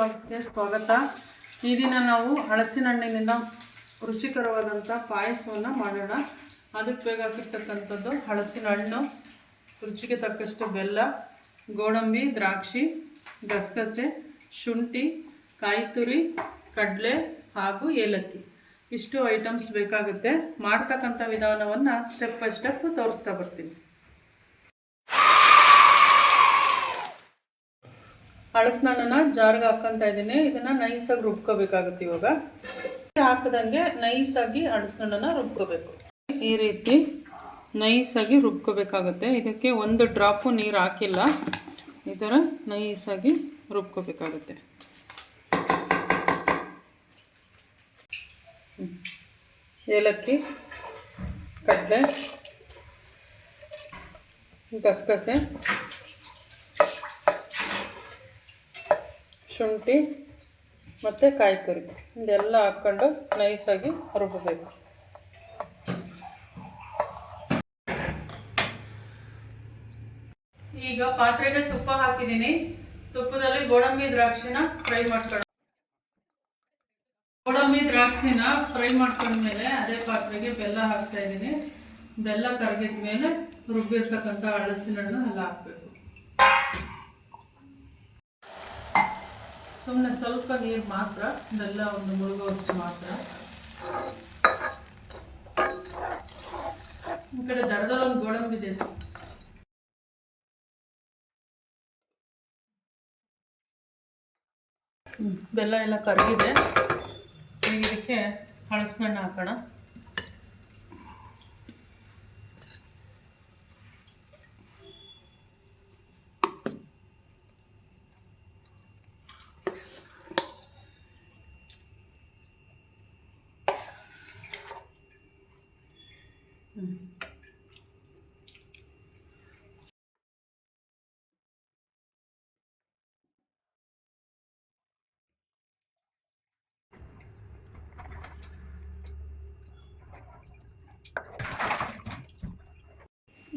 ವ್ಲಾಗ್ಗೆ ಸ್ವಾಗತ. ಈ ದಿನ ನಾವು ಹಲಸಿನ ಹಣ್ಣಿನಿಂದ ರುಚಿಕರವಾದಂಥ ಪಾಯಸವನ್ನು ಮಾಡೋಣ. ಅದಕ್ಕೆ ಬೇಕಾಗಿರ್ತಕ್ಕಂಥದ್ದು ಹಲಸಿನ ಹಣ್ಣು, ರುಚಿಗೆ ತಕ್ಕಷ್ಟು ಬೆಲ್ಲ, ಗೋಡಂಬಿ, ದ್ರಾಕ್ಷಿ, ಗಸಗಸೆ, ಶುಂಠಿ, ಕಾಯಿ ತುರಿ, ಕಡಲೆ ಹಾಗೂ ಏಲಕ್ಕಿ. ಇಷ್ಟು ಐಟಮ್ಸ್ ಬೇಕಾಗುತ್ತೆ. ಮಾಡ್ತಕ್ಕಂಥ ವಿಧಾನವನ್ನು ಸ್ಟೆಪ್ ಬೈ ಸ್ಟೆಪ್ ತೋರಿಸ್ತಾ ಬರ್ತೀನಿ. ಹಲಸಿನ ಹಣ್ಣನ್ನ ಜಾರ್ಗೆ ಹಾಕ್ಕೊಂತ ಇದ್ದೀನಿ. ಇದನ್ನು ನೈಸಾಗಿ ರುಬ್ಕೋಬೇಕಾಗುತ್ತೆ. ಇವಾಗ ಹಾಕದಂಗೆ ನೈಸಾಗಿ ಹಲಸಿನ ಹಣ್ಣನ್ನ ರುಬ್ಕೋಬೇಕು. ಈ ರೀತಿ ನೈಸಾಗಿ ರುಬ್ಕೋಬೇಕಾಗುತ್ತೆ. ಇದಕ್ಕೆ ಒಂದು ಡ್ರಾಪು ನೀರು ಹಾಕಿಲ್ಲ, ಈ ಥರ ನೈಸಾಗಿ ರುಬ್ಕೋಬೇಕಾಗುತ್ತೆ. ಏಲಕ್ಕಿ, ಕಡಲೆ, ಗಸಗಸೆ, ಶುಂಠಿ ಮತ್ತು ಕಾಯಿ ತುರಿ ಇದೆಲ್ಲ ಹಾಕ್ಕೊಂಡು ನೈಸಾಗಿ ರುಬ್ಬಬೇಕು. ಈಗ ಪಾತ್ರೆಗೆ ತುಪ್ಪ ಹಾಕಿದ್ದೀನಿ. ತುಪ್ಪದಲ್ಲಿ ಗೋಡಂಬಿ ದ್ರಾಕ್ಷಿನ ಫ್ರೈ ಮಾಡ್ಕೊಂಡು ಮಾಡ್ಕೊಂಡ್ಮೇಲೆ ಅದೇ ಪಾತ್ರೆಗೆ ಬೆಲ್ಲ ಹಾಕ್ತಾ ಇದ್ದೀನಿ. ಬೆಲ್ಲ ಕರಗಿದ ಮೇಲೆ ರುಬ್ಬಿರ್ತಕ್ಕಂಥ ಹಲಸಿನ ಹಣ್ಣು ಎಲ್ಲ ಹಾಕಬೇಕು. ಸುಮ್ಮನೆ ಸ್ವಲ್ಪ ನೀರು ಮಾತ್ರ, ಬೆಲ್ಲ ಒಂದು ಮುಳುಗೋಷ್ಟು ಮಾತ್ರ. ಈ ಕಡೆ ದಡದಲ್ಲೊಂದು ಗೋಡಂಬಿ ಇದೆ. ಬೆಲ್ಲ ಎಲ್ಲ ಕರಗಿದೆ. ಇದಕ್ಕೆ ಹಲಸಿನ ಹಣ್ಣು ಹಾಕೋಣ.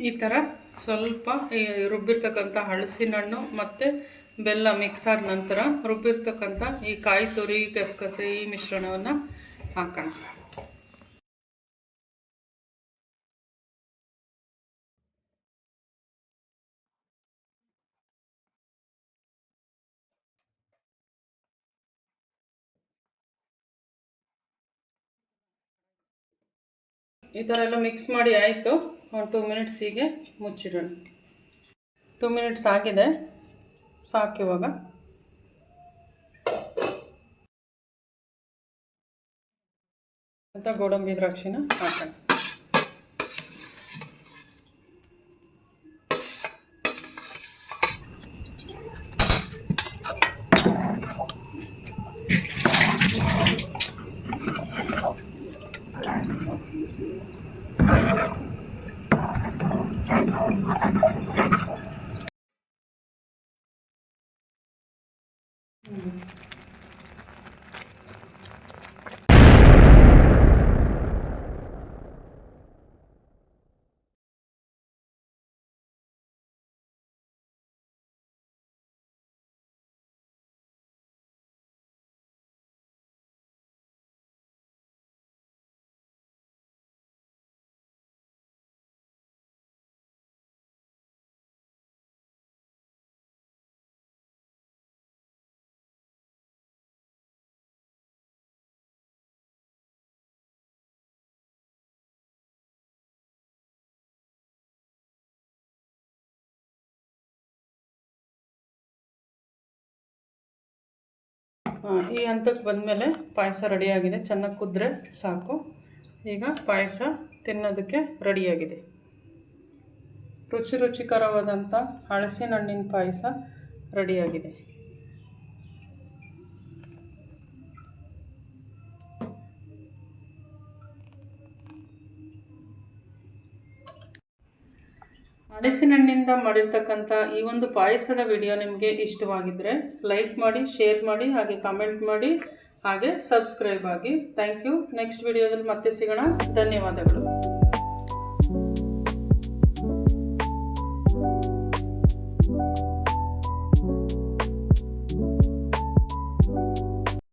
ಈ ಥರ ಸ್ವಲ್ಪ ರುಬ್ಬಿರ್ತಕ್ಕಂಥ ಹಲಸಿನ ಹಣ್ಣು ಮತ್ತು ಬೆಲ್ಲ ಮಿಕ್ಸ್ ಆದ ನಂತರ ರುಬ್ಬಿರ್ತಕ್ಕಂಥ ಈ ಕಾಯಿ ತುರಿ, ಗಸಗಸೆ ಈ ಮಿಶ್ರಣವನ್ನು ಹಾಕೋಣ. ಈ ಥರ ಎಲ್ಲ ಮಿಕ್ಸ್ ಮಾಡಿ ಆಯಿತು. 2 ಮಿನಿಟ್ಸ್ ಹೀಗೆ ಮುಚ್ಚಿಡೋಣ. 2 ಮಿನಿಟ್ಸ್ ಆಗಿದೆ, ಸಾಕು. ಇವಾಗ ಅಂತ ಗೋಡಂಬಿ ದ್ರಾಕ್ಷಿನ ಹಾಕೋಣ. ಈ ಹಂತಕ್ಕೆ ಬಂದಮೇಲೆ ಪಾಯಸ ರೆಡಿಯಾಗಿದೆ. ಚೆನ್ನಾಗಿ ಕುದ್ರೆ ಸಾಕು. ಈಗ ಪಾಯಸ ತಿನ್ನೋದಕ್ಕೆ ರೆಡಿಯಾಗಿದೆ. ರುಚಿಕರವಾದಂಥ ಹಲಸಿನ ಹಣ್ಣಿನ ಪಾಯಸ ರೆಡಿಯಾಗಿದೆ. ಹಲಸಿನ ಹಣ್ಣಿಂದ ಮಾಡಿರ್ತಕ್ಕಂಥ ಈ ಒಂದು ಪಾಯಸದ ವಿಡಿಯೋ ನಿಮಗೆ ಇಷ್ಟವಾಗಿದ್ದರೆ ಲೈಕ್ ಮಾಡಿ, ಶೇರ್ ಮಾಡಿ, ಹಾಗೆ ಕಮೆಂಟ್ ಮಾಡಿ, ಹಾಗೆ ಸಬ್ಸ್ಕ್ರೈಬ್ ಆಗಿ. Thank you. ನೆಕ್ಸ್ಟ್ ವಿಡಿಯೋದಲ್ಲಿ ಮತ್ತೆ ಸಿಗೋಣ. ಧನ್ಯವಾದಗಳು.